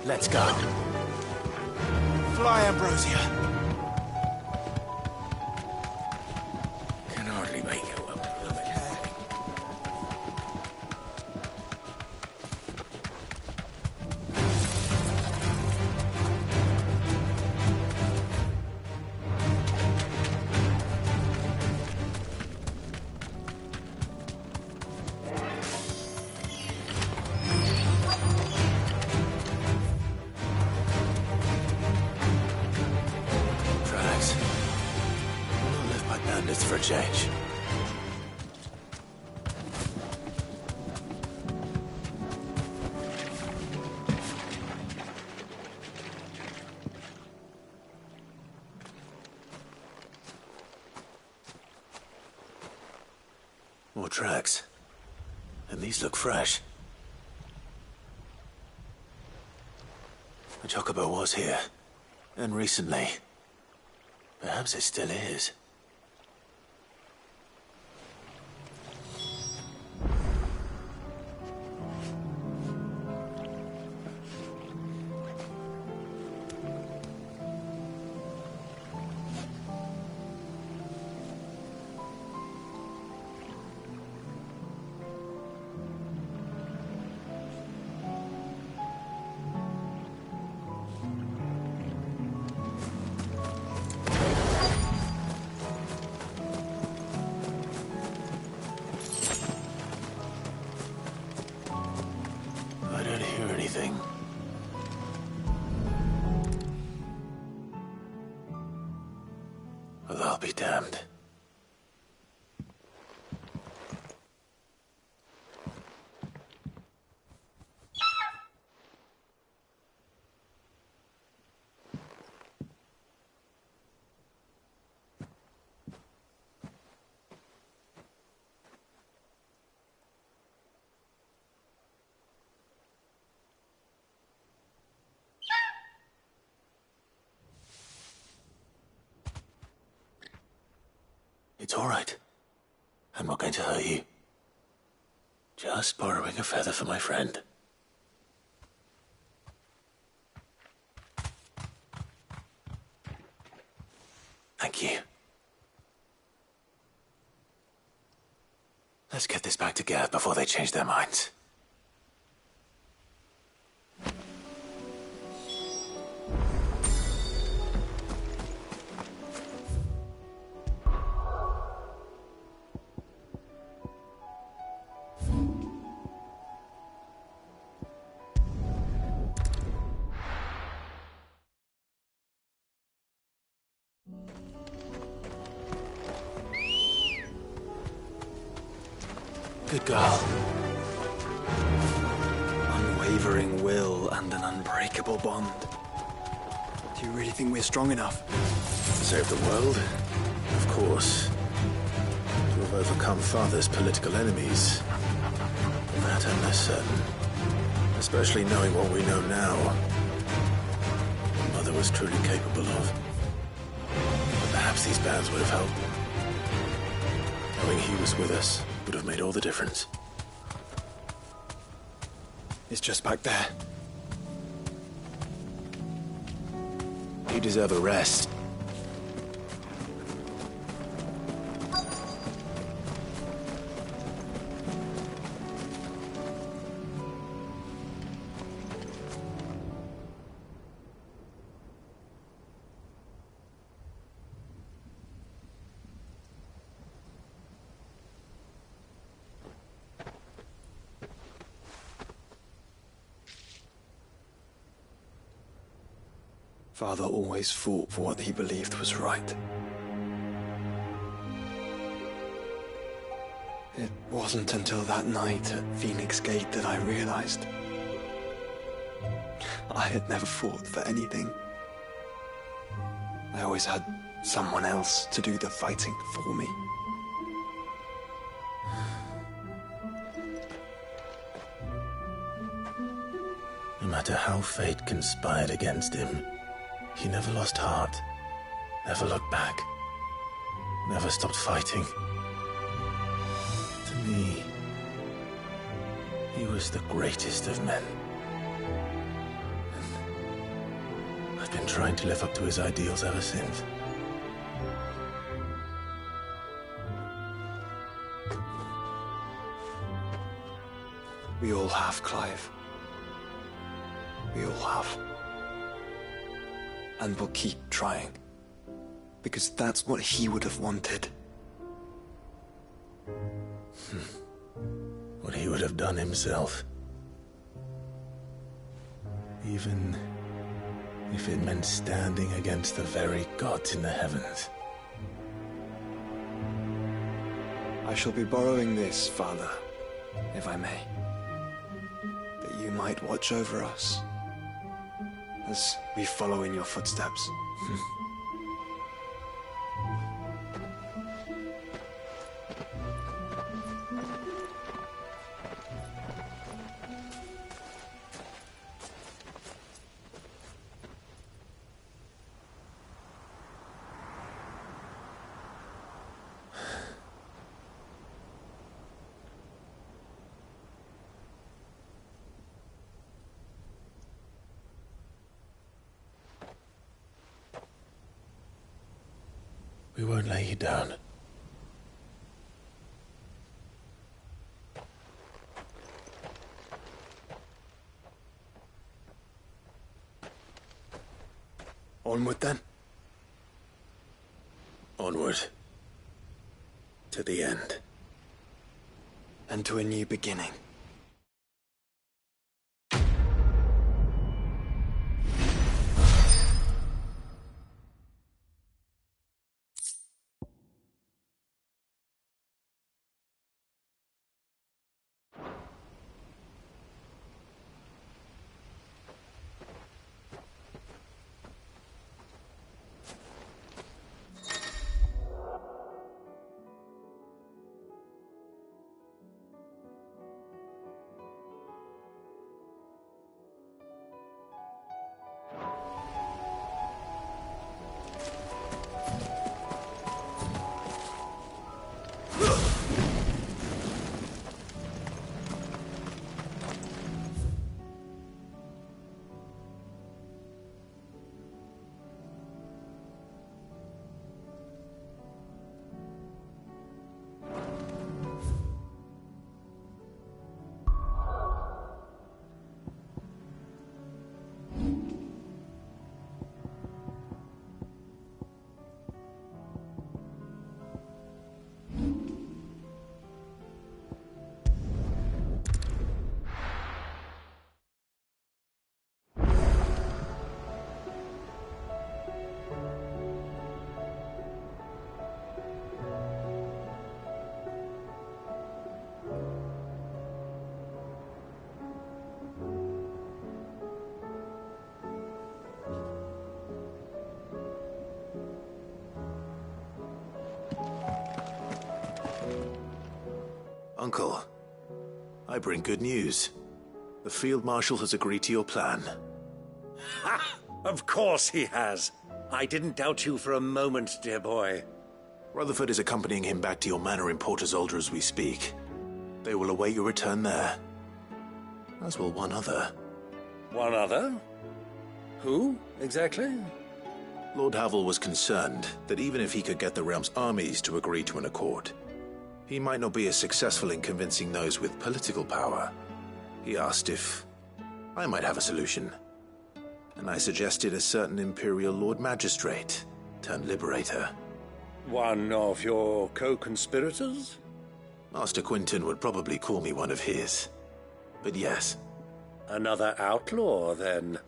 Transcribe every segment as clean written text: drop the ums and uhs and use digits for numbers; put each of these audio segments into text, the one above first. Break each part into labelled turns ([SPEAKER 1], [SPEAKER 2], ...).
[SPEAKER 1] Let's go. Fly, Ambrosia. Can hardly make it up. For a change. More tracks. And these look fresh. The Chocobo was here. And recently. Perhaps it still is. Well, I'll be damned. It's all right. I'm not going to hurt you. Just borrowing a feather for my friend. Thank you. Let's get this back to Gav before they change their minds. Good girl.
[SPEAKER 2] Unwavering will and an unbreakable bond. Do you really think we're strong enough?
[SPEAKER 1] To save the world? Of course. To have overcome Father's political enemies? That I'm less certain. Especially knowing what we know now. What Mother was truly capable of. But perhaps these bands would have helped. Knowing he was with us would have made all the difference.
[SPEAKER 2] It's just back there.
[SPEAKER 1] You deserve a rest.
[SPEAKER 2] Father always fought for what he believed was right. It wasn't until that night at Phoenix Gate that I realized I had never fought for anything. I always had someone else to do the fighting for me.
[SPEAKER 1] No matter how fate conspired against him, he never lost heart, never looked back, never stopped fighting. To me, he was the greatest of men. I've been trying to live up to his ideals ever since.
[SPEAKER 2] We all have, Clive. We all have. And we'll keep trying. Because that's what he would have wanted.
[SPEAKER 1] What he would have done himself. Even if it meant standing against the very gods in the heavens.
[SPEAKER 2] I shall be borrowing this, Father, if I may. That you might watch over us as we follow in your footsteps.
[SPEAKER 1] We won't lay you down.
[SPEAKER 2] Onward, then.
[SPEAKER 1] Onward. To the end.
[SPEAKER 2] And to a new beginning.
[SPEAKER 1] Uncle, I bring good news. The Field Marshal has agreed to your plan.
[SPEAKER 3] Ha! Of course he has. I didn't doubt you for a moment, dear boy.
[SPEAKER 1] Rutherford is accompanying him back to your manor in Port Isolde as we speak. They will await your return there. As will one other.
[SPEAKER 3] One other? Who, exactly?
[SPEAKER 1] Lord Havel was concerned that even if he could get the realm's armies to agree to an accord, he might not be as successful in convincing those with political power. He asked if I might have a solution, and I suggested a certain Imperial Lord Magistrate turned Liberator.
[SPEAKER 3] One of your co-conspirators?
[SPEAKER 1] Master Quinton would probably call me one of his, but yes.
[SPEAKER 3] Another outlaw, then.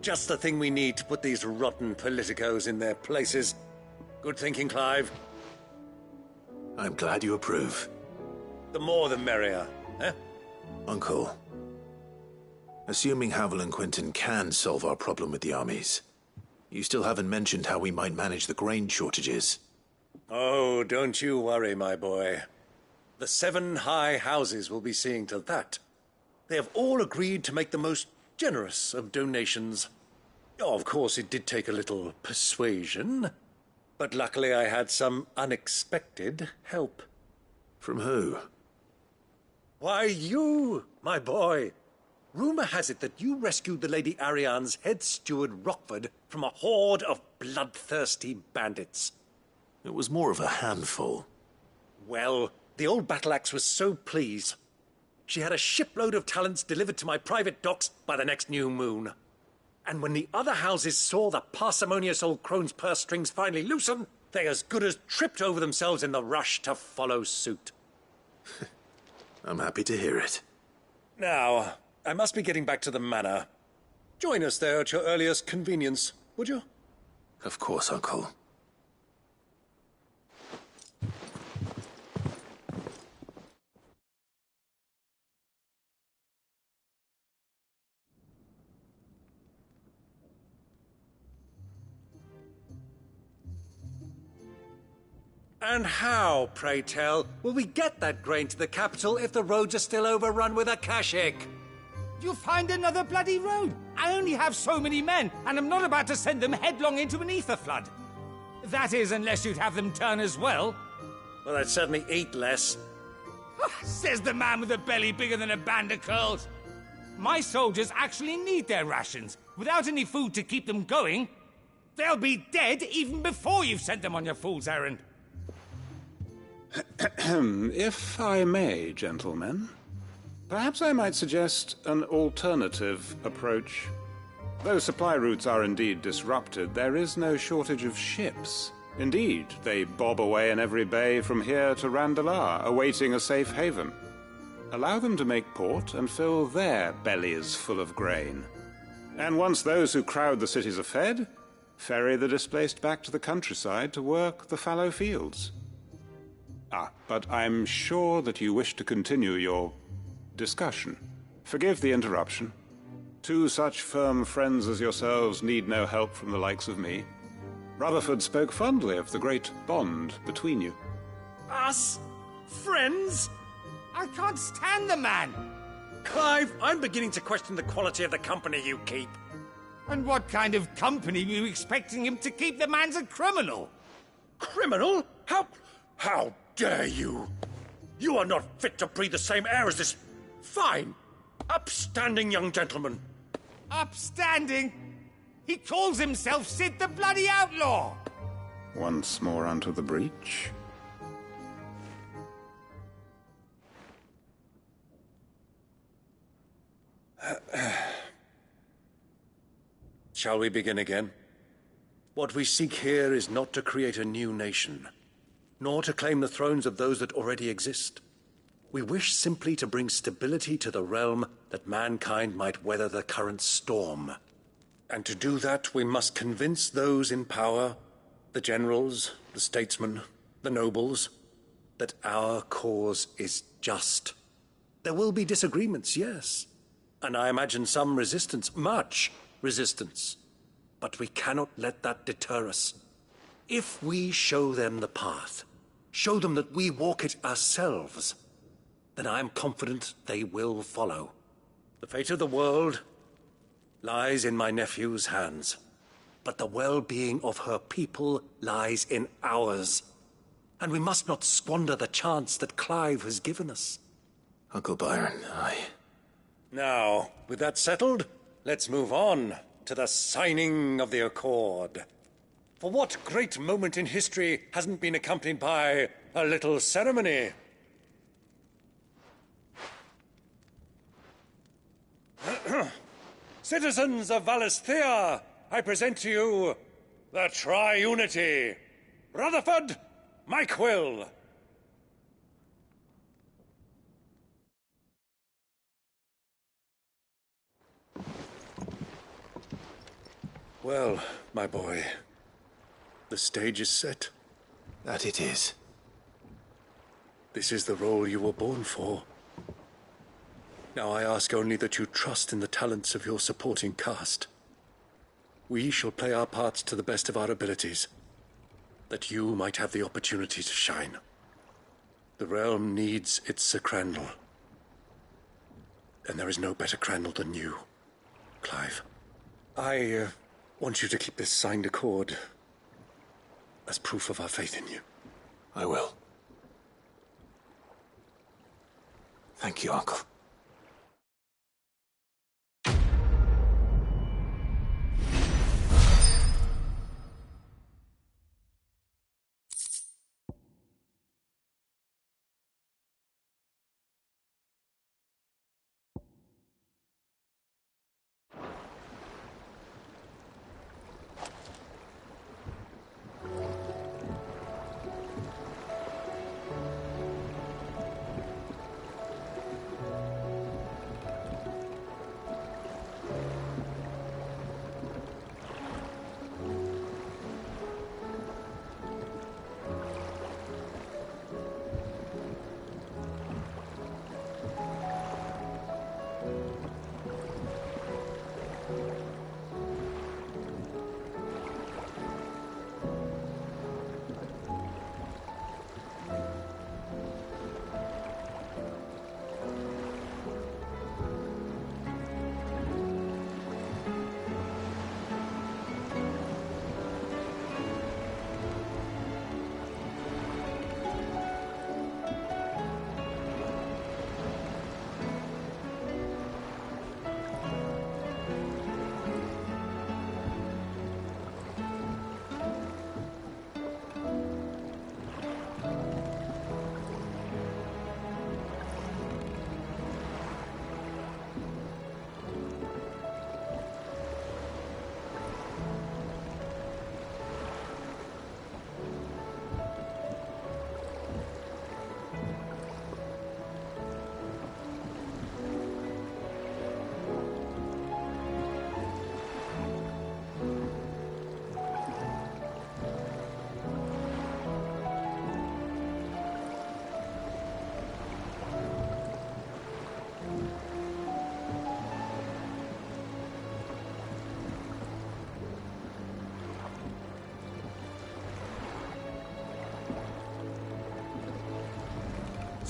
[SPEAKER 3] Just the thing we need to put these rotten politicos in their places. Good thinking, Clive.
[SPEAKER 1] I'm glad you approve.
[SPEAKER 3] The more the merrier, eh?
[SPEAKER 1] Uncle, assuming Havel and Quinton can solve our problem with the armies, you still haven't mentioned how we might manage the grain shortages.
[SPEAKER 3] Oh, don't you worry, my boy. The 7 high houses will be seeing to that. They have all agreed to make the most generous of donations. Oh, of course, it did take a little persuasion, but luckily I had some unexpected help.
[SPEAKER 1] From who?
[SPEAKER 3] Why, you, my boy. rumor has it that you rescued the Lady Ariane's head steward Rockford from a horde of bloodthirsty bandits.
[SPEAKER 1] It was more of a handful.
[SPEAKER 3] Well, the old battle-axe was so pleased. She had a shipload of talents delivered to my private docks by the next new moon. And when the other houses saw the parsimonious old crone's purse strings finally loosen, they as good as tripped over themselves in the rush to follow suit.
[SPEAKER 1] I'm happy to hear it.
[SPEAKER 3] Now, I must be getting back to the manor. Join us there at your earliest convenience, would you?
[SPEAKER 1] Of course, Uncle.
[SPEAKER 3] And how, pray tell, will we get that grain to the capital if the roads are still overrun with akashic?
[SPEAKER 4] You'll find another bloody road. I only have so many men, and I'm not about to send them headlong into an ether flood. That is, unless you'd have them turn as well.
[SPEAKER 3] Well, I'd certainly eat less.
[SPEAKER 4] Says the man with a belly bigger than a band of curls. My soldiers actually need their rations. Without any food to keep them going, they'll be dead even before you've sent them on your fool's errand.
[SPEAKER 5] If I may, gentlemen, perhaps I might suggest an alternative approach. Though supply routes are indeed disrupted, there is no shortage of ships. Indeed, they bob away in every bay from here to Randalar, awaiting a safe haven. Allow them to make port and fill their bellies full of grain. And once those who crowd the cities are fed, ferry the displaced back to the countryside to work the fallow fields. But I'm sure that you wish to continue your discussion. Forgive the interruption. Two such firm friends as yourselves need no help from the likes of me. Rutherford spoke fondly of the great bond between you.
[SPEAKER 3] Us? Friends?
[SPEAKER 4] I can't stand the man.
[SPEAKER 3] Clive, I'm beginning to question the quality of the company you keep.
[SPEAKER 4] And what kind of company were you expecting him to keep? The man's a criminal.
[SPEAKER 3] Criminal? How dare you? You are not fit to breathe the same air as this fine, upstanding young gentleman.
[SPEAKER 4] Upstanding? He calls himself Sid the Bloody Outlaw.
[SPEAKER 5] Once more onto the breach.
[SPEAKER 3] Shall we begin again? What we seek here is not to create a new nation, nor to claim the thrones of those that already exist. We wish simply to bring stability to the realm that mankind might weather the current storm. And to do that, we must convince those in power, the generals, the statesmen, the nobles, that our cause is just. There will be disagreements, yes, and I imagine some resistance, much resistance. But we cannot let that deter us. If we show them the path, show them that we walk it ourselves, then I am confident they will follow. The fate of the world lies in my nephew's hands, but the well-being of her people lies in ours. And we must not squander the chance that Clive has given us.
[SPEAKER 1] Uncle Byron,
[SPEAKER 3] Now, with that settled, let's move on to the signing of the Accord. For what great moment in history hasn't been accompanied by a little ceremony? Citizens of Valisthea, I present to you the Tri-Unity. Rutherford, Mike Will. Well, my boy, the stage is set.
[SPEAKER 1] that it is.
[SPEAKER 3] This is the role you were born for. Now I ask only that you trust in the talents of your supporting cast. We shall play our parts to the best of our abilities, that you might have the opportunity to shine. The realm needs its Sir Crandall, and there is no better Crandall than you, Clive. I want you to keep this signed accord as proof of our faith in you.
[SPEAKER 1] I will. Thank you, Uncle.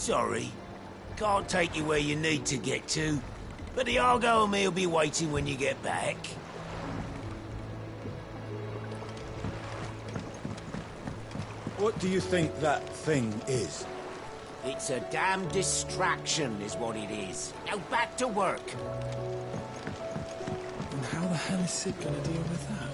[SPEAKER 6] Sorry. Can't take you where you need to get to. But the Argo and me will be waiting when you get back.
[SPEAKER 7] What do you think that thing is?
[SPEAKER 6] It's a damn distraction, is what it is. Now back to work.
[SPEAKER 7] And how the hell is Sid gonna deal with that?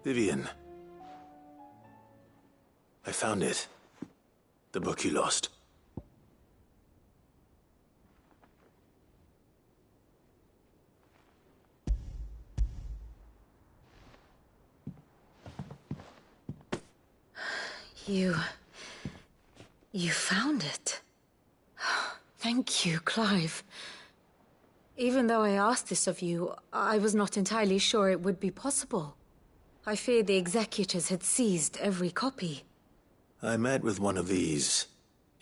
[SPEAKER 1] Vivian. I found it. The book you lost.
[SPEAKER 8] You found it. Thank you, Clive. Even though I asked this of you, I was not entirely sure it would be possible. I feared the executors had seized every copy.
[SPEAKER 1] I met with one of these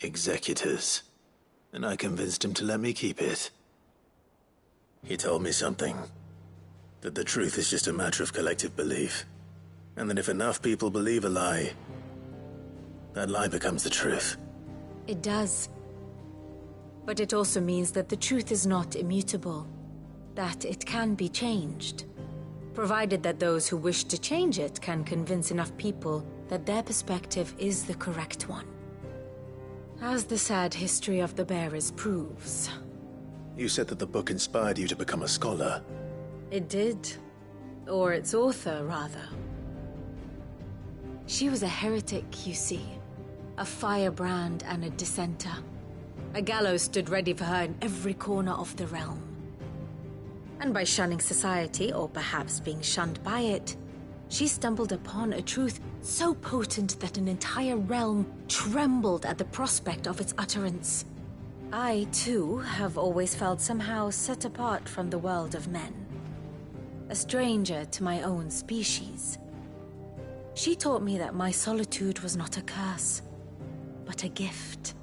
[SPEAKER 1] executors, and I convinced him to let me keep it. He told me something. That the truth is just a matter of collective belief. And that if enough people believe a lie, that lie becomes the truth.
[SPEAKER 8] It does. But it also means that the truth is not immutable. That it can be changed. Provided that those who wish to change it can convince enough people that their perspective is the correct one. As the sad history of the bearers proves.
[SPEAKER 1] You said that the book inspired you to become a scholar.
[SPEAKER 8] It did. Or its author, rather. She was a heretic, you see. A firebrand and a dissenter. A gallows stood ready for her in every corner of the realm. And by shunning society, or perhaps being shunned by it, she stumbled upon a truth so potent that an entire realm trembled at the prospect of its utterance. I, too, have always felt somehow set apart from the world of men. A stranger to my own species. She taught me that my solitude was not a curse, but a gift.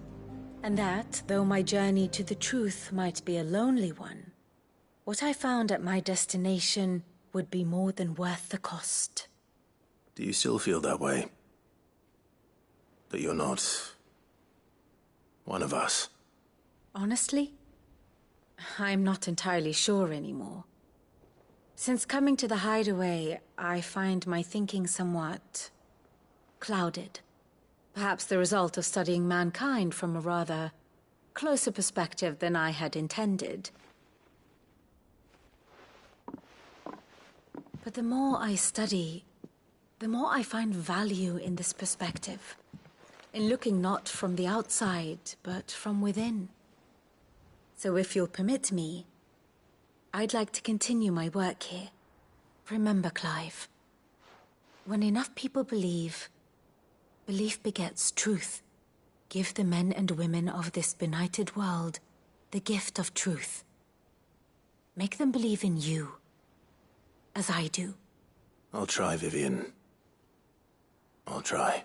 [SPEAKER 8] And that, though my journey to the truth might be a lonely one, what I found at my destination would be more than worth the cost.
[SPEAKER 1] Do you still feel that way? That you're not one of us?
[SPEAKER 8] Honestly, I'm not entirely sure anymore. Since coming to the hideaway, I find my thinking somewhat clouded. Perhaps the result of studying mankind from a rather closer perspective than I had intended. But the more I study, the more I find value in this perspective. In looking not from the outside, but from within. So if you'll permit me, I'd like to continue my work here. Remember, Clive, when enough people believe, belief begets truth. Give the men and women of this benighted world the gift of truth. Make them believe in you, as I do.
[SPEAKER 1] I'll try, Vivian. I'll try.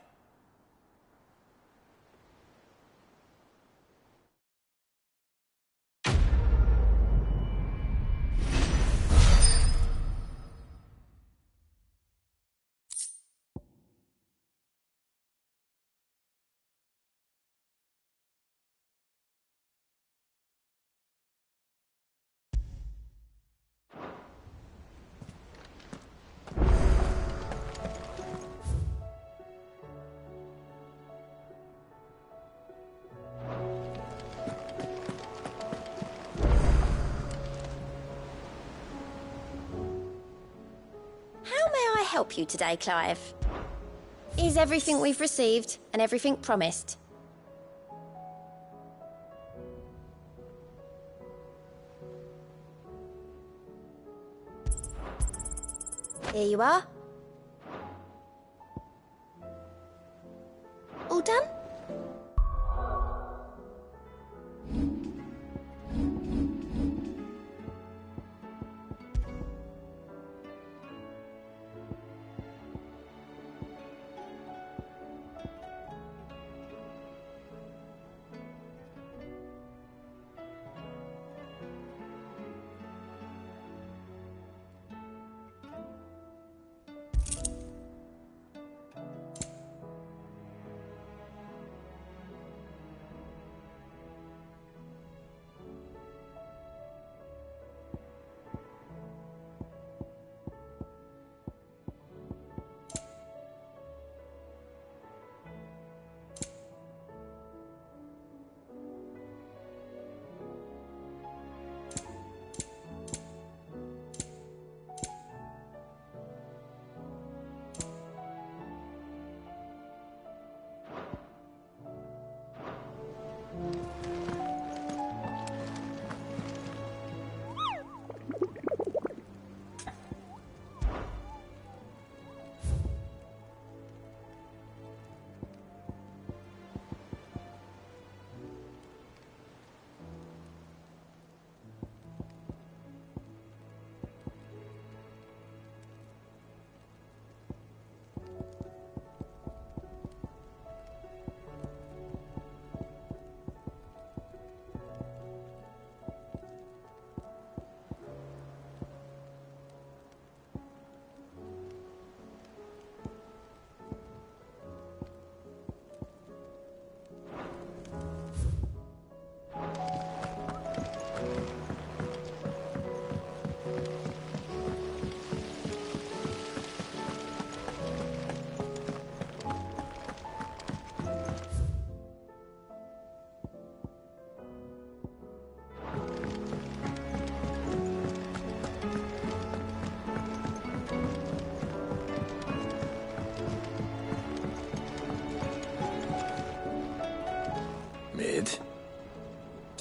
[SPEAKER 9] Help you today, Clive? Is everything we've received and everything promised? Here you are. All done?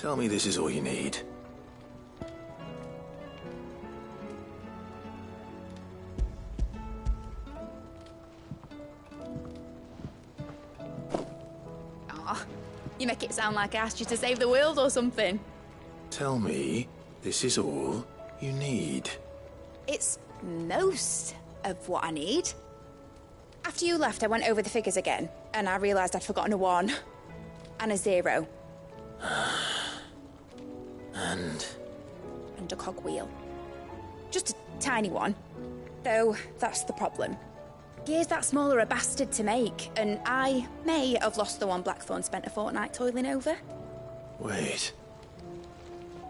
[SPEAKER 1] Tell me this is all you need.
[SPEAKER 10] Aw, you make it sound like I asked you to save the world or something.
[SPEAKER 1] Tell me this is all you need.
[SPEAKER 10] It's most of what I need. After you left, I went over the figures again, and I realised I'd forgotten a 1 and a 0.
[SPEAKER 1] And
[SPEAKER 10] And a cogwheel. Just a tiny one. Though, that's the problem. Gears that small are a bastard to make, and I may have lost the one Blackthorn spent a fortnight toiling over.
[SPEAKER 1] wait.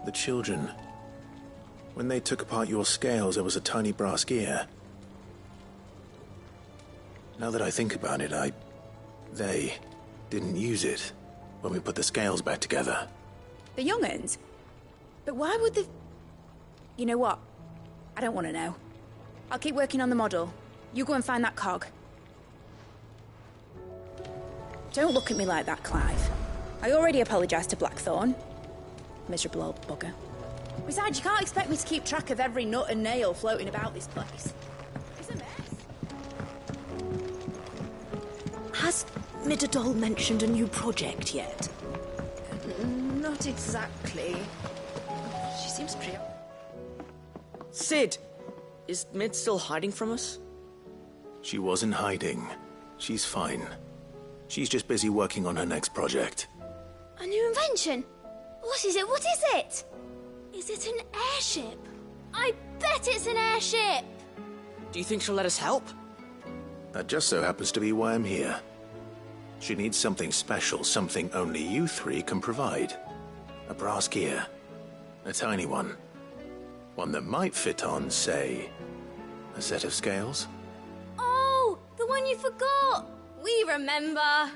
[SPEAKER 1] The children. When they took apart your scales, there was a tiny brass gear. Now that I think about it, they didn't use it when we put the scales back together.
[SPEAKER 10] The young'uns? But why would the... You know what? I don't want to know. I'll keep working on the model. You go and find that cog. Don't look at me like that, Clive. I already apologised to Blackthorn. Miserable old bugger. Besides, you can't expect me to keep track of every nut and nail floating about this place. It's a mess.
[SPEAKER 11] Has Midadol mentioned a new project yet?
[SPEAKER 10] Not exactly. She seems pretty...
[SPEAKER 11] Sid! Is Mid still hiding from us?
[SPEAKER 1] She wasn't hiding. She's fine. She's just busy working on her next project.
[SPEAKER 9] A new invention? What is it? What is it? Is it an airship? I bet it's an airship!
[SPEAKER 11] Do you think she'll let us help?
[SPEAKER 1] That just so happens to be why I'm here. She needs something special, something only you three can provide. A brass gear. A tiny one. One that might fit on, say, a set of scales.
[SPEAKER 9] Oh, the one you forgot! We remember!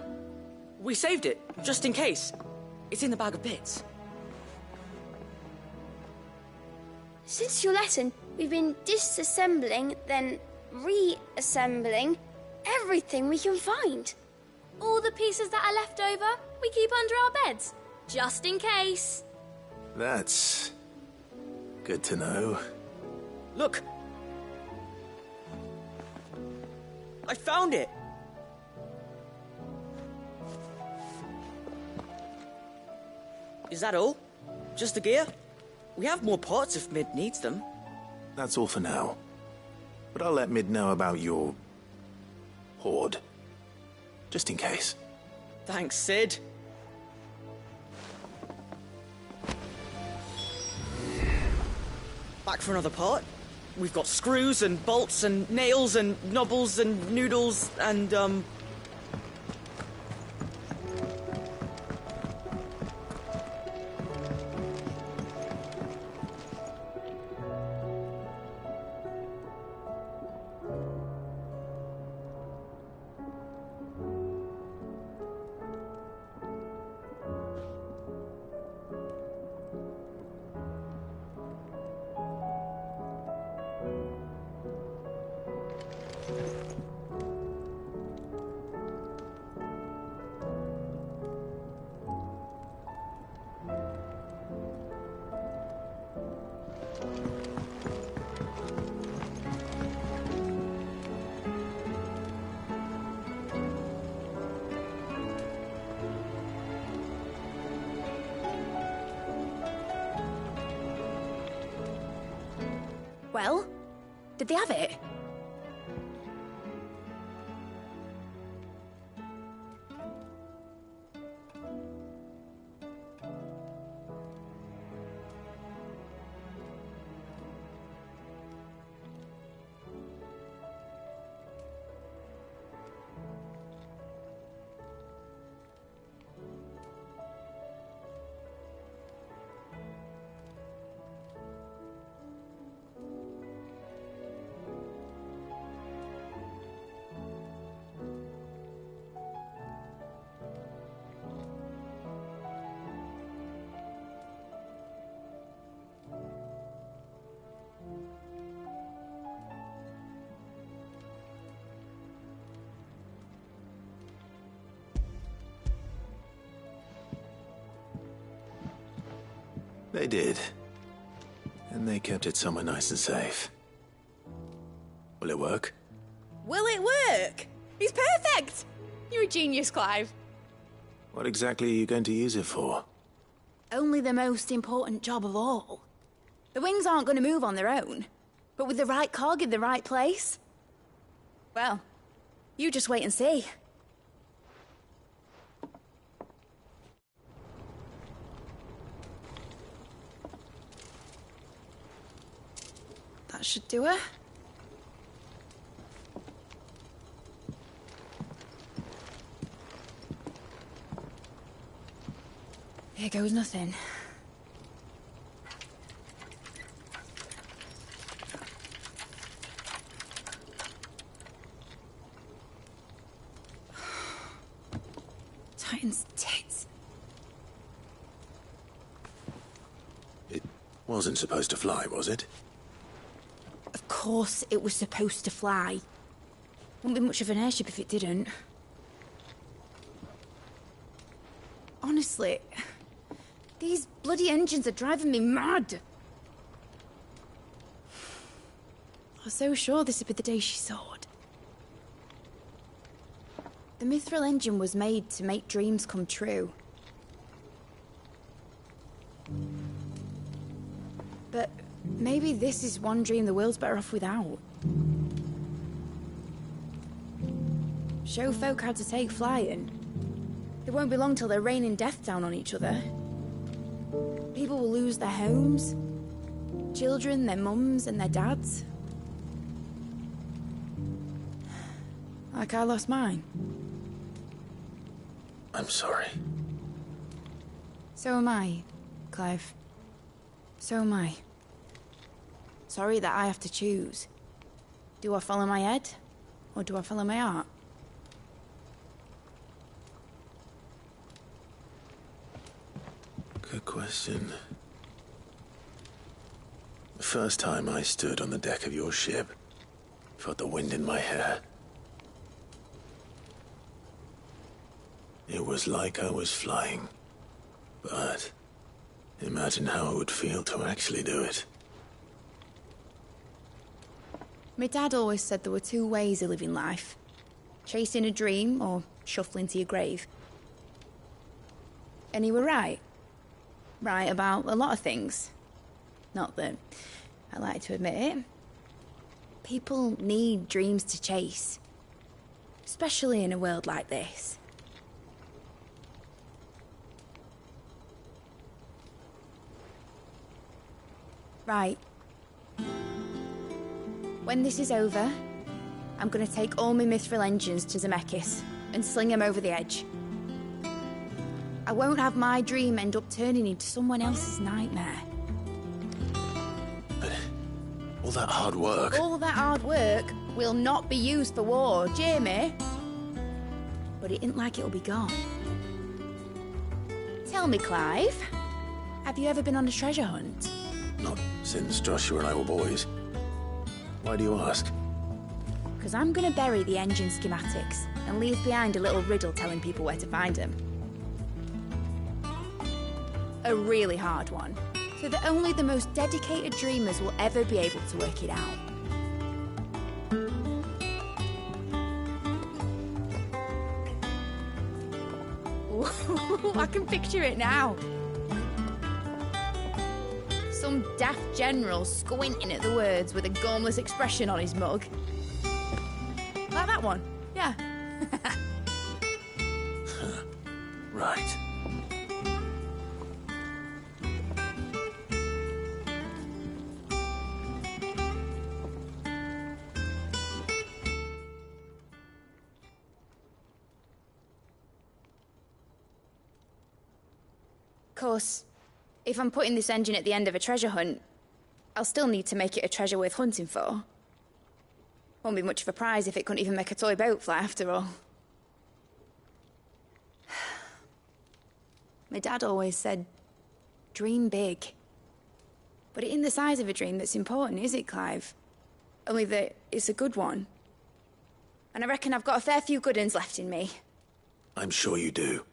[SPEAKER 11] We saved it, just in case. It's in the bag of bits.
[SPEAKER 9] Since your lesson, we've been disassembling, then reassembling everything we can find. All the pieces that are left over, we keep under our beds, just in case.
[SPEAKER 1] That's good to know.
[SPEAKER 11] Look! I found it! Is that all? Just the gear? We have more parts if Mid needs them.
[SPEAKER 1] That's all for now. But I'll let Mid know about your hoard. Just in case.
[SPEAKER 11] Thanks, Sid. Back for another part? We've got screws and bolts and nails and knobbles and noodles and,
[SPEAKER 10] Well, did they have it?
[SPEAKER 1] They did. And they kept it somewhere nice and safe. Will it work?
[SPEAKER 10] Will it work? He's perfect! You're a genius, Clive.
[SPEAKER 1] What exactly are you going to use it for?
[SPEAKER 10] Only the most important job of all. The wings aren't going to move on their own. But with the right cog in the right place... well, you just wait and see. That should do it. Here goes nothing. Titan's tits.
[SPEAKER 1] It wasn't supposed to fly, was it?
[SPEAKER 10] Of course it was supposed to fly. Wouldn't be much of an airship if it didn't. Honestly, these bloody engines are driving me mad. I was so sure this would be the day she soared. The mithril engine was made to make dreams come true. But maybe this is one dream the world's better off without. Show folk how to take flying. It won't be long till they're raining death down on each other. People will lose their homes. Children, their mums and their dads. Like I lost mine.
[SPEAKER 1] I'm sorry.
[SPEAKER 10] So am I, Clive. So am I. Sorry that I have to choose. Do I follow my head, or do I follow my heart?
[SPEAKER 1] Good question. The first time I stood on the deck of your ship, felt the wind in my hair. It was like I was flying. But imagine how it would feel to actually do it.
[SPEAKER 10] My dad always said there were two ways of living life. Chasing a dream or shuffling to your grave. And he were right. Right about a lot of things. Not that I like to admit it. People need dreams to chase. Especially in a world like this. Right. When this is over, I'm gonna take all my mithril engines to Zemeckis and sling them over the edge. I won't have my dream end up turning into someone else's nightmare.
[SPEAKER 1] But all that hard work...
[SPEAKER 10] All that hard work will not be used for war, Jamie. But it isn't like it'll be gone. Tell me, Clive, have you ever been on a treasure hunt?
[SPEAKER 1] Not since Joshua and I were boys. Why do you ask?
[SPEAKER 10] Because I'm gonna bury the engine schematics and leave behind a little riddle telling people where to find them. A really hard one, so that only the most dedicated dreamers will ever be able to work it out. Ooh, I can picture it now. Some daft general squinting at the words with a gormless expression on his mug. Like that one, yeah.
[SPEAKER 1] Right.
[SPEAKER 10] Of course, if I'm putting this engine at the end of a treasure hunt, I'll still need to make it a treasure worth hunting for. Won't be much of a prize if it couldn't even make a toy boat fly after all. My dad always said, dream big. But it isn't the size of a dream that's important, is it, Clive? Only that it's a good one. And I reckon I've got a fair few good uns left in me.
[SPEAKER 1] I'm sure you do.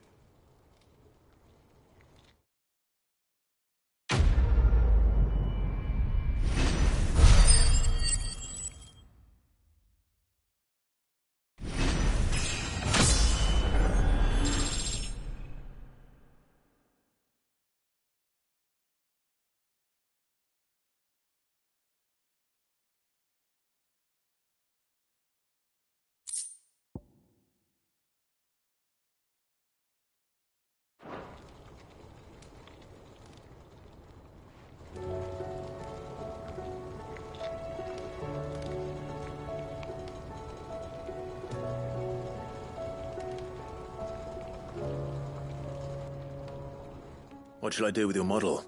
[SPEAKER 1] What shall I do with your model?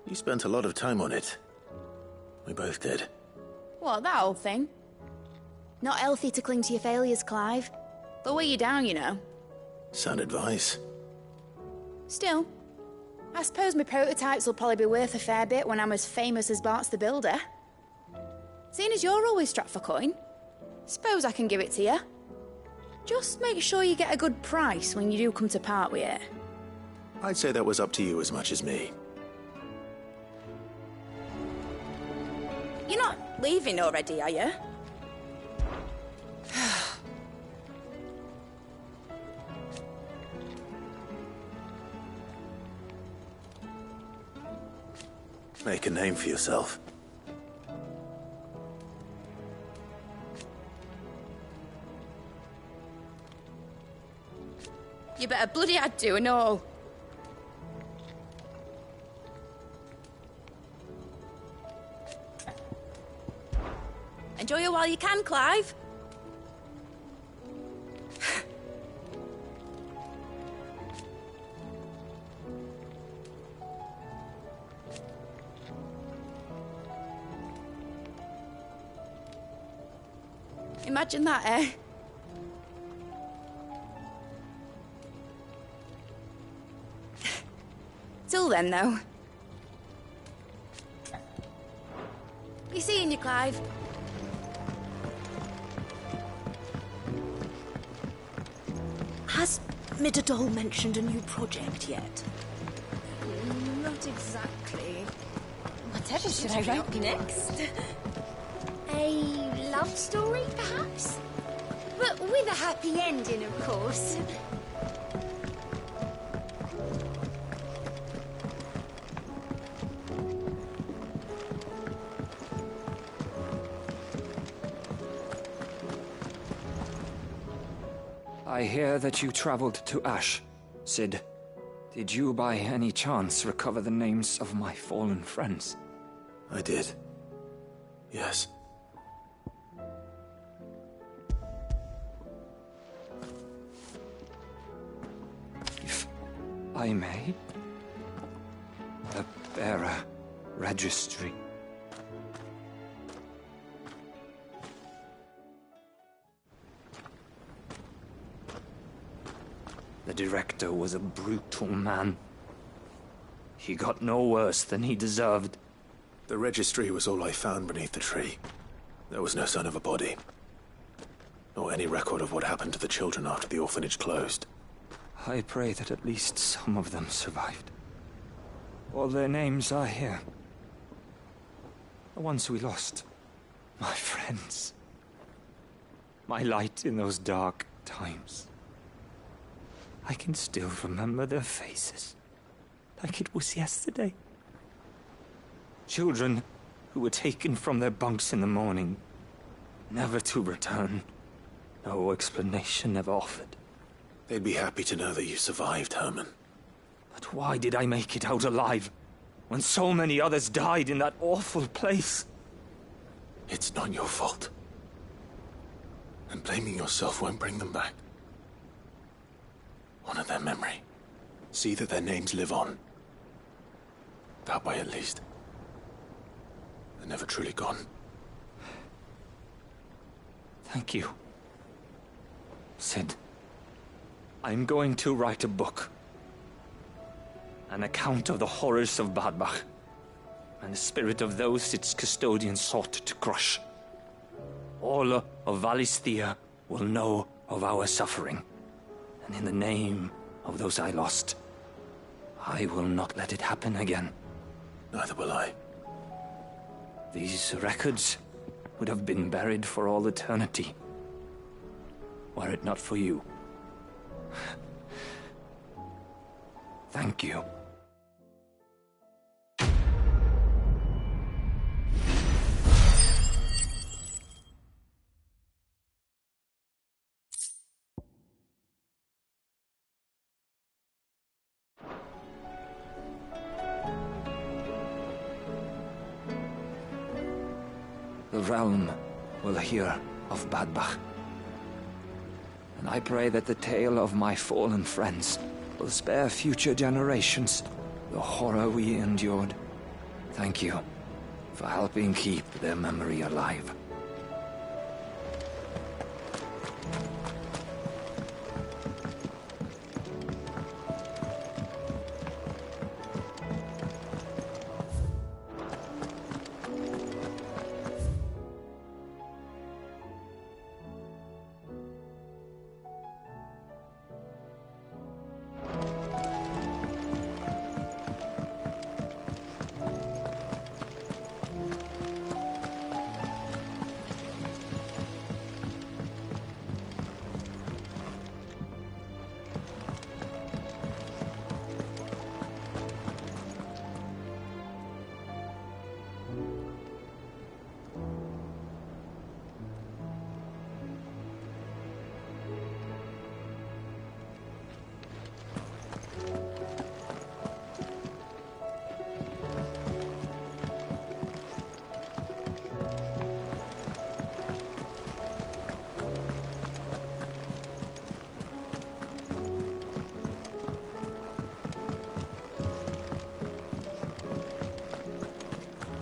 [SPEAKER 1] You spent a lot of time on it. We both did.
[SPEAKER 10] What, that old thing? Not healthy to cling to your failures, Clive. They'll weigh you down, you know.
[SPEAKER 1] Sound advice.
[SPEAKER 10] Still, I suppose my prototypes will probably be worth a fair bit when I'm as famous as Bart's the Builder. Seeing as you're always strapped for coin, suppose I can give it to you. Just make sure you get a good price when you do come to part with it.
[SPEAKER 1] I'd say that was up to you as much as me.
[SPEAKER 10] You're not leaving already, are you?
[SPEAKER 1] Make a name for yourself.
[SPEAKER 10] You better bloody had to and all. Enjoy it while you can, Clive. Imagine that, eh? Till then, though. Be seeing you, Clive.
[SPEAKER 12] Has Midadol mentioned a new project yet?
[SPEAKER 8] Not exactly. Whatever should I write next?
[SPEAKER 9] A love story, perhaps? But with a happy ending, of course.
[SPEAKER 13] I hear that you traveled to Ash, Cid. Did you by any chance recover the names of my fallen friends?
[SPEAKER 1] I did. Yes.
[SPEAKER 13] If I may, the bearer registry. The director was a brutal man. He got no worse than he deserved.
[SPEAKER 1] The registry was all I found beneath the tree. There was no sign of a body. Nor any record of what happened to the children after the orphanage closed.
[SPEAKER 13] I pray that at least some of them survived. All their names are here. The ones we lost. My friends. My light in those dark times. I can still remember their faces, like it was yesterday. Children who were taken from their bunks in the morning, never to return. No explanation ever offered.
[SPEAKER 1] They'd be happy to know that you survived, Herman.
[SPEAKER 13] But why did I make it out alive, when so many others died in that awful place?
[SPEAKER 1] It's not your fault. And blaming yourself won't bring them back. Honor their memory. See that their names live on. That way, at least. They're never truly gone.
[SPEAKER 13] Thank you, Cid. I'm going to write a book. An account of the horrors of Bad Bach, and the spirit of those its custodians sought to crush. All of Valisthea will know of our suffering. And in the name of those I lost, I will not let it happen again.
[SPEAKER 1] Neither will I.
[SPEAKER 13] These records would have been buried for all eternity, were it not for you. Thank you. The realm will hear of Bad Bach. And I pray that the tale of my fallen friends will spare future generations the horror we endured. Thank you for helping keep their memory alive.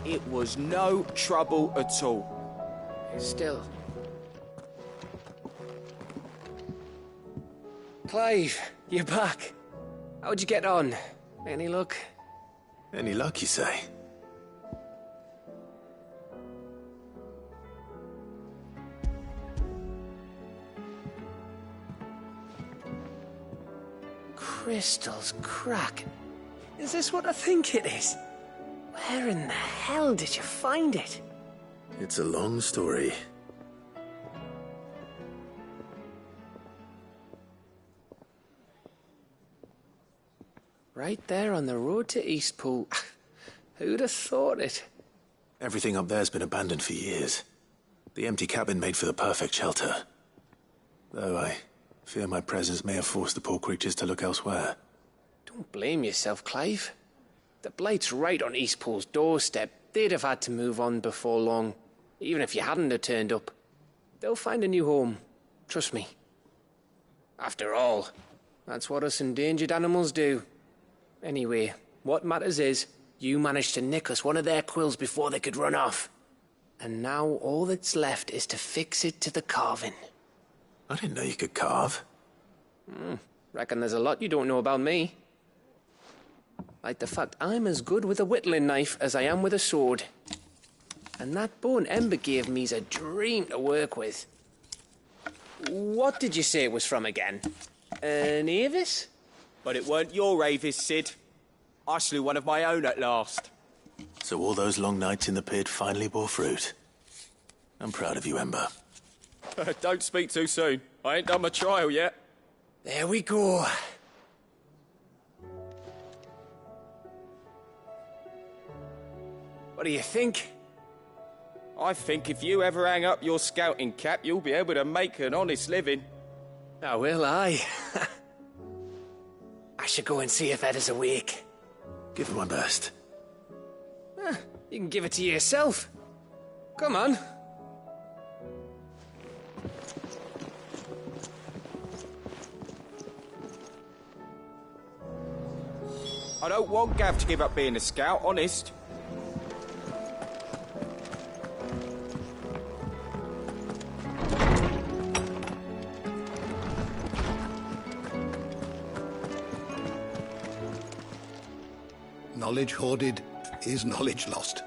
[SPEAKER 14] It was no trouble at all.
[SPEAKER 15] Still. Clive, you're back. How'd you get on? Any luck?
[SPEAKER 1] Any luck, you say?
[SPEAKER 15] Crystal's crack. Is this what I think it is? Where in the hell did you find it?
[SPEAKER 1] It's a long story.
[SPEAKER 15] Right there on the road to Eastpool. Who'd have thought it?
[SPEAKER 1] Everything up there's been abandoned for years. The empty cabin made for the perfect shelter. Though I fear my presence may have forced the poor creatures to look elsewhere.
[SPEAKER 15] Don't blame yourself, Clive. The Blight's right on Eastpool's doorstep. They'd have had to move on before long, even if you hadn't have turned up. They'll find a new home. Trust me. After all, that's what us endangered animals do. Anyway, what matters is, you managed to nick us one of their quills before they could run off. And now all that's left is to fix it to the carving.
[SPEAKER 1] I didn't know you could carve.
[SPEAKER 15] Reckon there's a lot you don't know about me. Like the fact I'm as good with a whittling knife as I am with a sword. And that bone Ember gave me's a dream to work with. What did you say it was from again? An Avis?
[SPEAKER 14] But it weren't your Avis, Sid. I slew one of my own at last.
[SPEAKER 1] So all those long nights in the pit finally bore fruit. I'm proud of you, Ember.
[SPEAKER 14] Don't speak too soon. I ain't done my trial yet.
[SPEAKER 15] There we go. What do you think?
[SPEAKER 14] I think if you ever hang up your scouting cap, you'll be able to make an honest living.
[SPEAKER 15] Oh, will I? I should go and see if Ed is awake.
[SPEAKER 1] Give it my best.
[SPEAKER 15] You can give it to yourself. Come on.
[SPEAKER 14] I don't want Gav to give up being a scout, honest.
[SPEAKER 16] Knowledge hoarded is knowledge lost.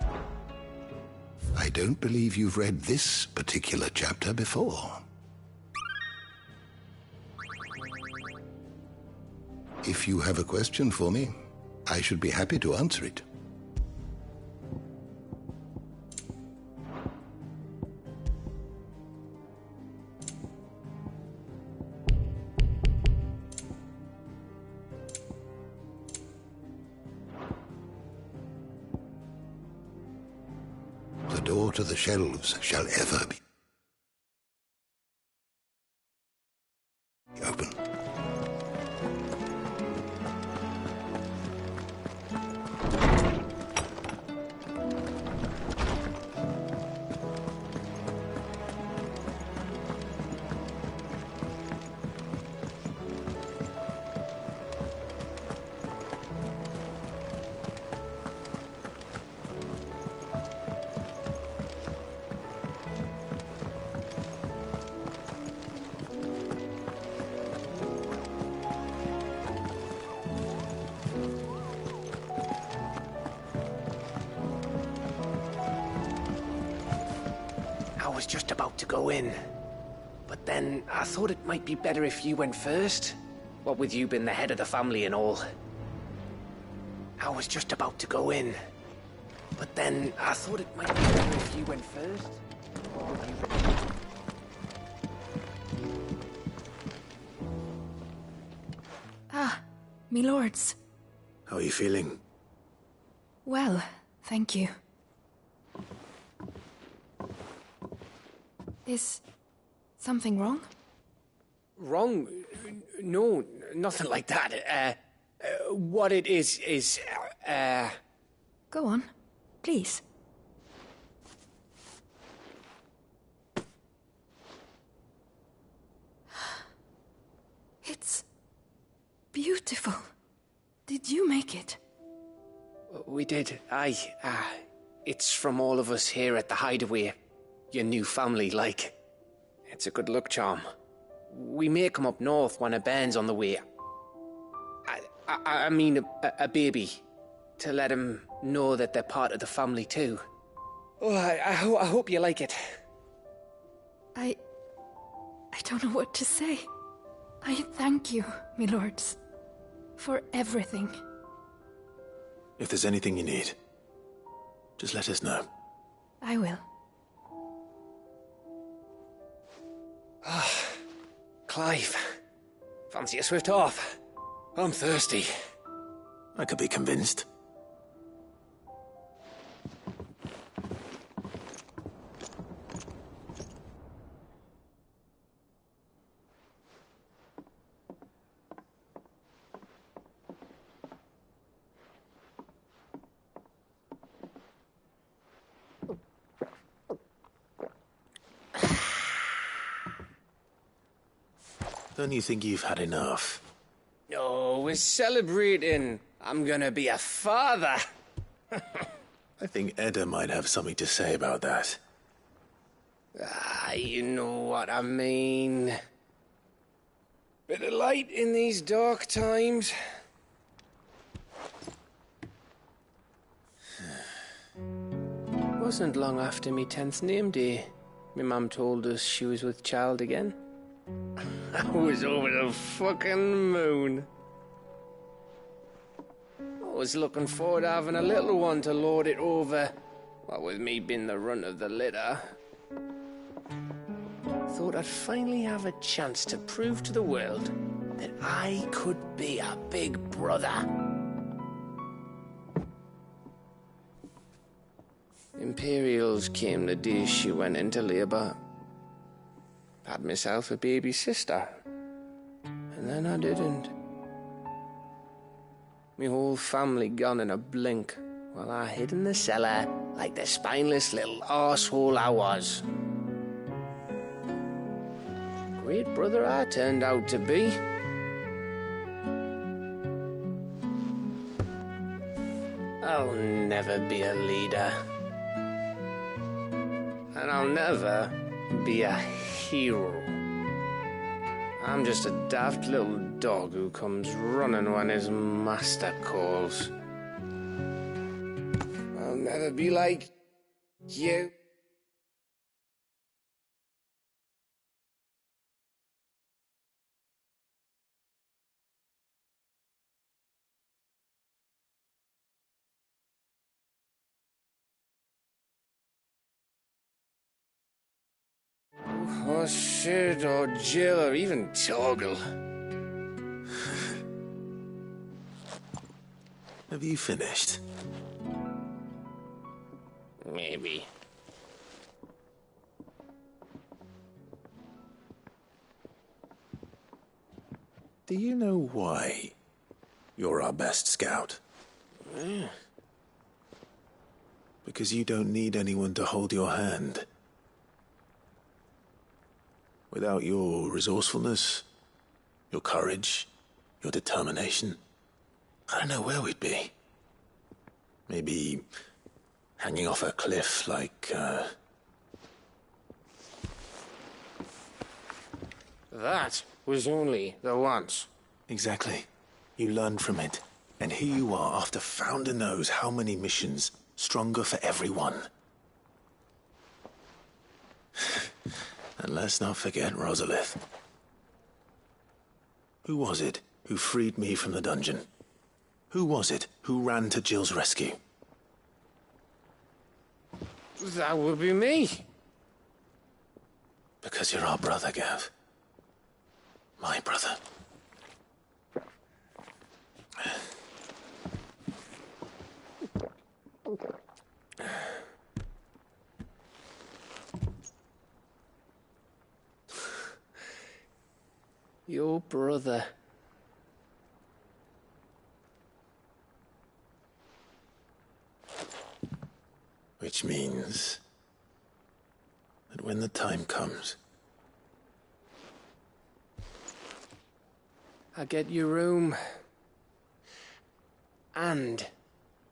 [SPEAKER 16] I don't believe you've read this particular chapter before. If you have a question for me, I should be happy to answer it. The door to the shelves shall ever be open.
[SPEAKER 15] was just about to go in. But then I thought it might be better if you went first. What with you being the head of the family and all. I was just about to go in. But then I thought it might be better if you went first. What with you...
[SPEAKER 12] Ah, me lords.
[SPEAKER 1] How are you feeling?
[SPEAKER 12] Well, thank you. Is something wrong?
[SPEAKER 15] Wrong? No, nothing like that. What it is...
[SPEAKER 12] Go on, please. It's beautiful. Did you make it?
[SPEAKER 15] We did. It's from all of us here at the Hideaway. Your new family, like. It's a good luck charm. We may come up north when a band's on the way. I mean a baby. To let him know that they're part of the family too. Oh, I hope you like it.
[SPEAKER 12] I don't know what to say. I thank you, my lords, for everything.
[SPEAKER 1] If there's anything you need, just let us know.
[SPEAKER 12] I will.
[SPEAKER 15] Clive, fancy a swift off? I'm thirsty.
[SPEAKER 1] I could be convinced. Don't you think you've had enough?
[SPEAKER 15] No, we're celebrating. I'm gonna be a father.
[SPEAKER 1] I think Edda might have something to say about that.
[SPEAKER 15] You know what I mean. Bit of light in these dark times. Wasn't long after me 10th name day. My mum told us she was with child again. I was over the fucking moon. I was looking forward to having a little one to lord it over, what with me being the runt of the litter. Thought I'd finally have a chance to prove to the world that I could be a big brother. Imperials came the day she went into labour. Had myself a baby sister. And then I didn't. Me whole family gone in a blink, while I hid in the cellar like the spineless little arsehole I was. Great brother I turned out to be. I'll never be a leader. And I'll never be a hero. I'm just a daft little dog who comes running when his master calls. I'll never be like you. Or Sid, or Jill, or even Torgal.
[SPEAKER 1] Have you finished?
[SPEAKER 15] Maybe.
[SPEAKER 1] Do you know why you're our best scout?
[SPEAKER 15] Yeah.
[SPEAKER 1] Because you don't need anyone to hold your hand. Without your resourcefulness, your courage, your determination, I don't know where we'd be. Maybe hanging off a cliff like,
[SPEAKER 15] That was only the once.
[SPEAKER 1] Exactly. You learned from it. And here you are after Founder knows how many missions, stronger for everyone. And let's not forget Rosalith. Who was it who freed me from the dungeon? Who was it who ran to Jill's rescue?
[SPEAKER 15] That would be me.
[SPEAKER 1] Because you're our brother, Gav. My brother.
[SPEAKER 15] Your brother.
[SPEAKER 1] Which means that when the time comes,
[SPEAKER 15] I get your room. And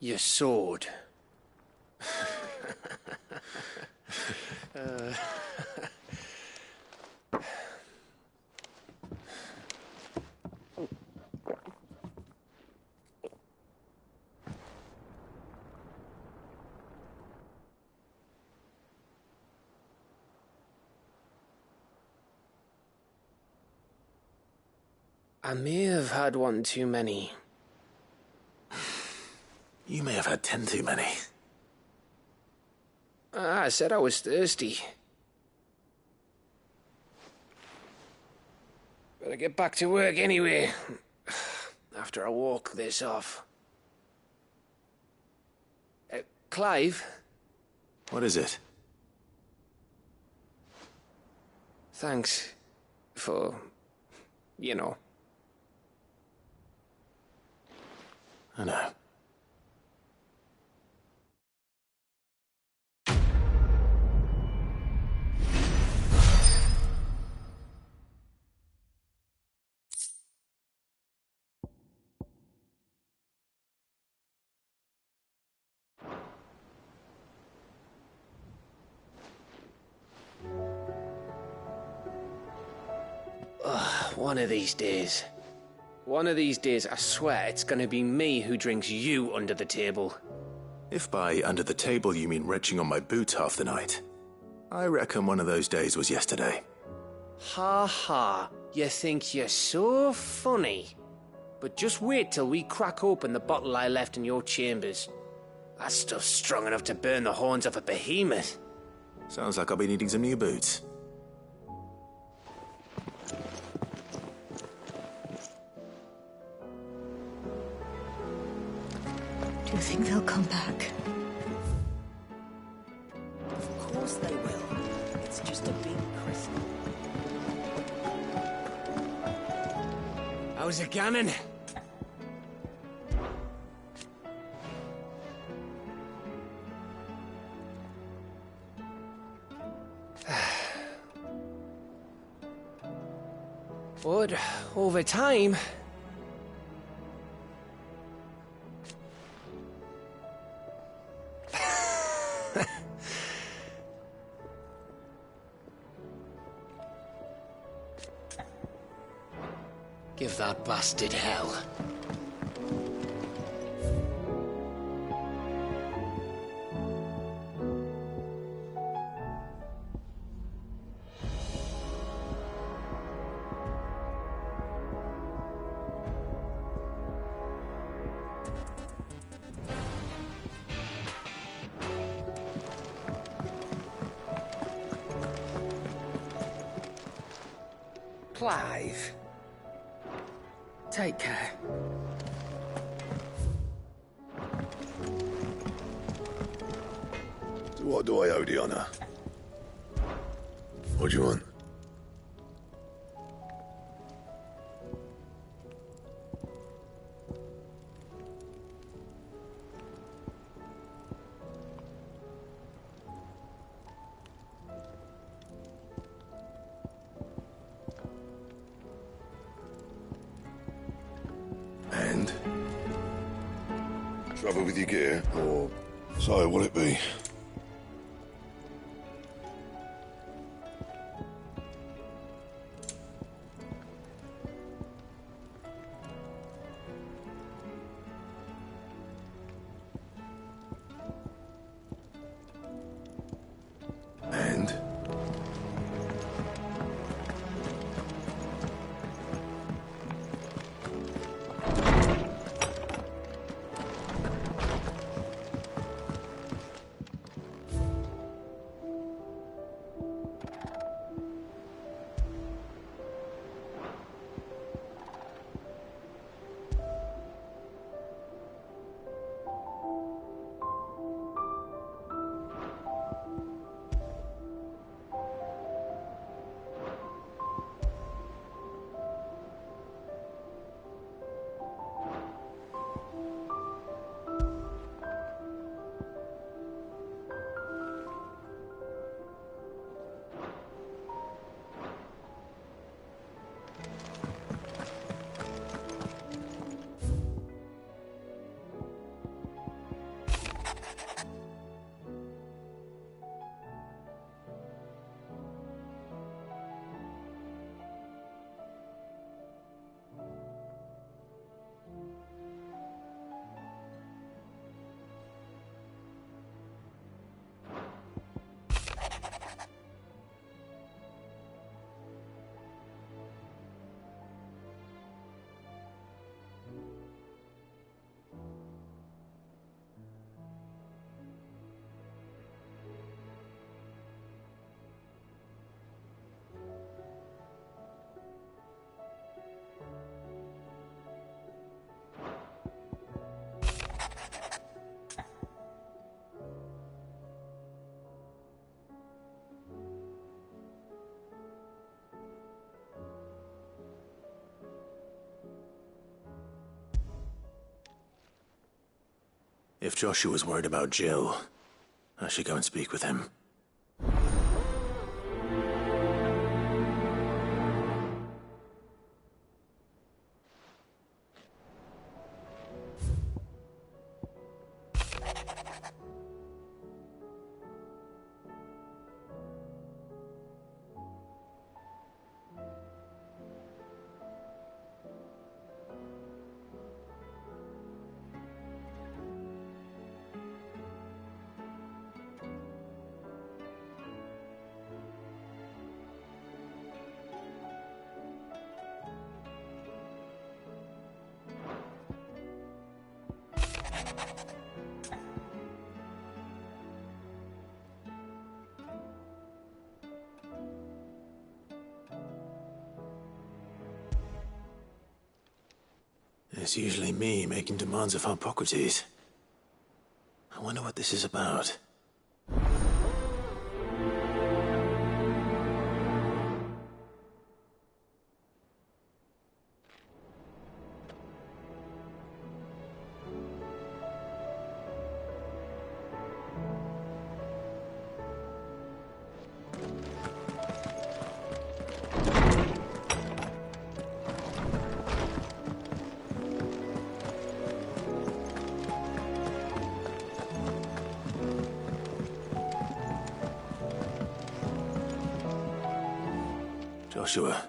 [SPEAKER 15] your sword. I may have had one too many.
[SPEAKER 1] you may have had 10 too many.
[SPEAKER 15] I said I was thirsty. Better get back to work anyway, after I walk this off. Clive?
[SPEAKER 1] What is it?
[SPEAKER 15] Thanks for, you know.
[SPEAKER 1] I know.
[SPEAKER 15] One of these days. One of these days, I swear it's gonna be me who drinks you under the table.
[SPEAKER 1] If by under the table you mean retching on my boots half the night, I reckon one of those days was yesterday.
[SPEAKER 15] Ha ha, you think you're so funny. But just wait till we crack open the bottle I left in your chambers. That stuff's strong enough to burn the horns off a behemoth.
[SPEAKER 1] Sounds like I'll be needing some new boots.
[SPEAKER 8] Do you think they'll come back?
[SPEAKER 6] Of course they will. It's just a big crystal.
[SPEAKER 15] How's it going? But over time, give that bastard hell.
[SPEAKER 11] Clive. Take care.
[SPEAKER 16] So what do I owe the honor? What do you want? And? Trouble with your gear, or so will it be? And?
[SPEAKER 1] If Joshua's worried about Jill, I should go and speak with him. It's usually me making demands of Hippocrates. I wonder what this is about. Joshua,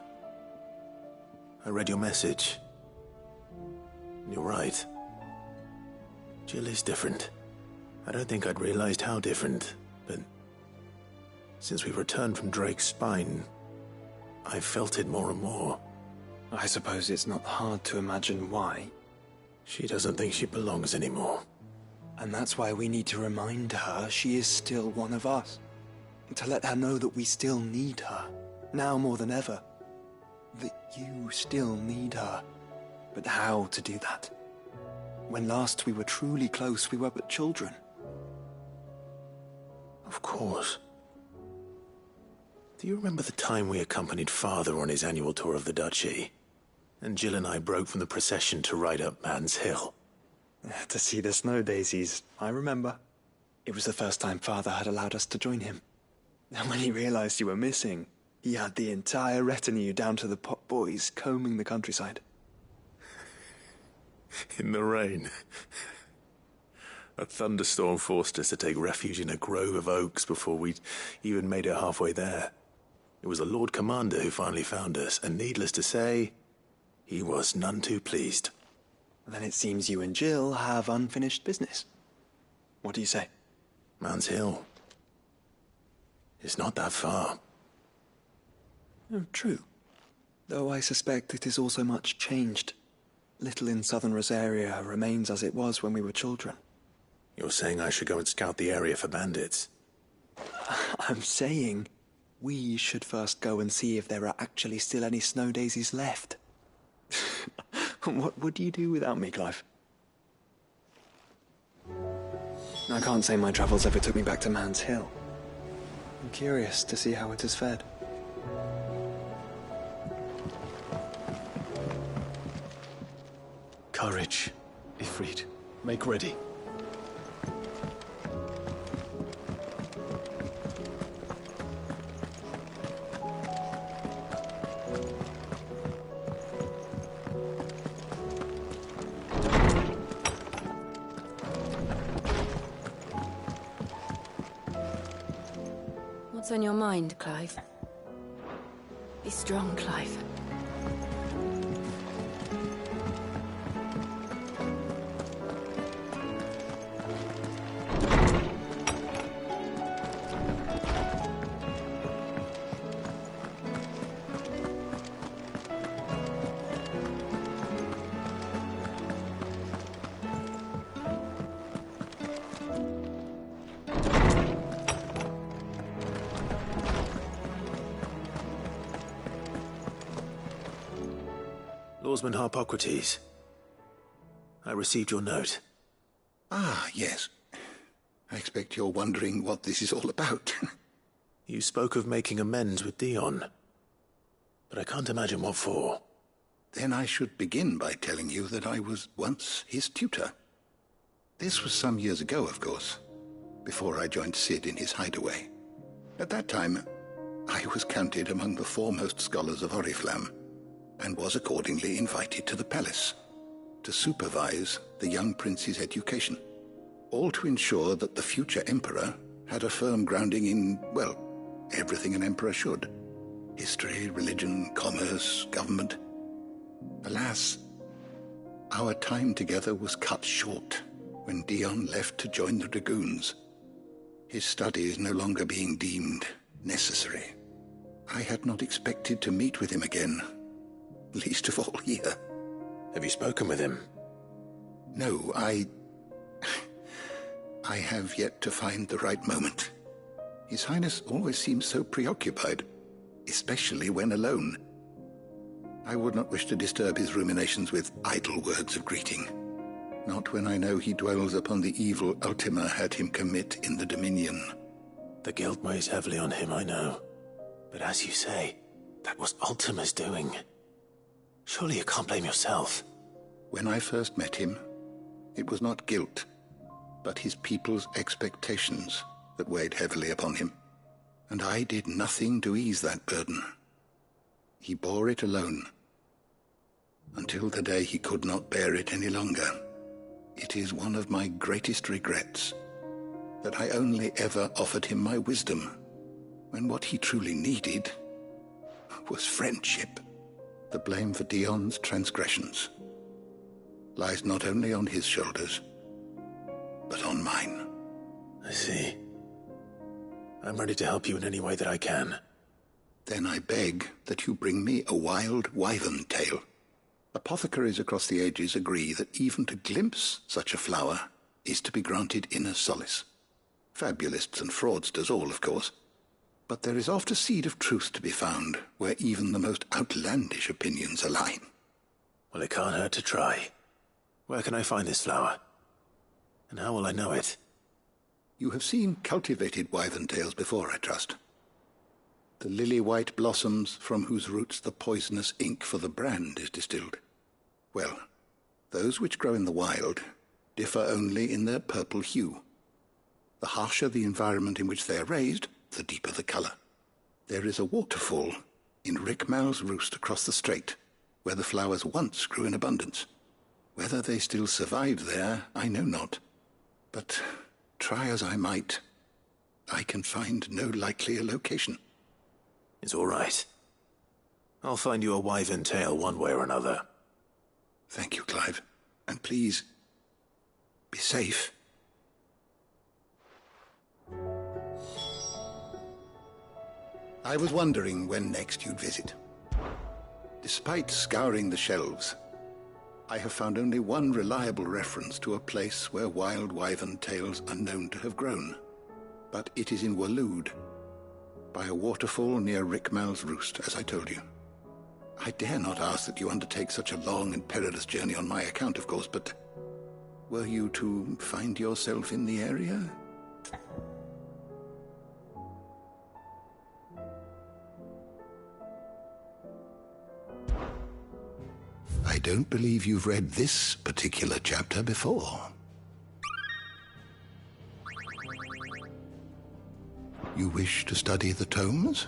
[SPEAKER 1] I read your message. You're right. Jill is different. I don't think I'd realized how different, but since we returned from Drake's spine, I've felt it more and more.
[SPEAKER 2] I suppose it's not hard to imagine why.
[SPEAKER 1] She doesn't think she belongs anymore.
[SPEAKER 2] And that's why we need to remind her she is still one of us. To let her know that we still need her. Now more than ever. That you still need her. But how to do that? When last we were truly close, we were but children.
[SPEAKER 1] Of course. Do you remember the time we accompanied Father on his annual tour of the Duchy? And Jill and I broke from the procession to ride up Man's Hill.
[SPEAKER 2] To see the snow daisies, I remember. It was the first time Father had allowed us to join him. And when he realized you were missing, he had the entire retinue down to the pot boys combing the countryside.
[SPEAKER 1] In the rain. A thunderstorm forced us to take refuge in a grove of oaks before we'd even made it halfway there. It was the Lord Commander who finally found us, and needless to say, he was none too pleased.
[SPEAKER 2] Then it seems you and Jill have unfinished business. What do you say?
[SPEAKER 1] Man's Hill. It's not that far.
[SPEAKER 2] Oh, true. Though I suspect it is also much changed. Little in southern Rosaria remains as it was when we were children.
[SPEAKER 1] You're saying I should go and scout the area for bandits?
[SPEAKER 2] I'm saying we should first go and see if there are actually still any snow daisies left. What would you do without me, Clive? I can't say my travels ever took me back to Man's Hill. I'm curious to see how it has fared.
[SPEAKER 7] Courage, Ifrit. Make ready.
[SPEAKER 12] What's on your mind, Clive? Be strong, Clive.
[SPEAKER 1] Lawsman Hippocrates. I received your note.
[SPEAKER 16] Ah, yes. I expect you're wondering what this is all about.
[SPEAKER 1] You spoke of making amends with Dion, but I can't imagine what for.
[SPEAKER 16] Then I should begin by telling you that I was once his tutor. This was some years ago, of course, before I joined Cid in his hideaway. At that time, I was counted among the foremost scholars of Oriflamme, and was accordingly invited to the palace to supervise the young prince's education, all to ensure that the future emperor had a firm grounding in, well, everything an emperor should. History, religion, commerce, government. Alas, our time together was cut short when Dion left to join the dragoons, his studies no longer being deemed necessary. I had not expected to meet with him again, least of all here.
[SPEAKER 1] Have you spoken with him?
[SPEAKER 16] No, I have yet to find the right moment. His Highness always seems so preoccupied, especially when alone. I would not wish to disturb his ruminations with idle words of greeting, not when I know he dwells upon the evil Ultima had him commit in the Dominion.
[SPEAKER 1] The guilt weighs heavily on him, I know. But as you say, that was Ultima's doing. Surely you can't blame yourself.
[SPEAKER 16] When I first met him, it was not guilt, but his people's expectations that weighed heavily upon him. And I did nothing to ease that burden. He bore it alone, until the day he could not bear it any longer. It is one of my greatest regrets that I only ever offered him my wisdom, when what he truly needed was friendship. The blame for Dion's transgressions lies not only on his shoulders, but on mine.
[SPEAKER 1] I see. I'm ready to help you in any way that I can.
[SPEAKER 16] Then I beg that you bring me a wild wyvern tail. Apothecaries across the ages agree that even to glimpse such a flower is to be granted inner solace. Fabulists and fraudsters all, of course. But there is oft a seed of truth to be found where even the most outlandish opinions align.
[SPEAKER 1] Well, it can't hurt to try. Where can I find this flower? And how will I know it?
[SPEAKER 16] You have seen cultivated wyvern tails before, I trust. The lily-white blossoms from whose roots the poisonous ink for the brand is distilled. Well, those which grow in the wild differ only in their purple hue. The harsher the environment in which they are raised, the deeper the color. There is a waterfall in Rickmal's roost across the strait, where the flowers once grew in abundance. Whether they still survive there, I know not. But try as I might, I can find no likelier location.
[SPEAKER 1] It's all right. I'll find you a wyvern tail one way or another.
[SPEAKER 16] Thank you, Clive. And please, be safe. I was wondering when next you'd visit. Despite scouring the shelves, I have found only one reliable reference to a place where wild wyvern tails are known to have grown. But it is in Waloed, by a waterfall near Rickmal's roost, as I told you. I dare not ask that you undertake such a long and perilous journey on my account, of course, but were you to find yourself in the area? I don't believe you've read this particular chapter before. You wish to study the tomes?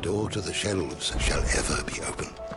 [SPEAKER 16] door to the shelves shall ever be open.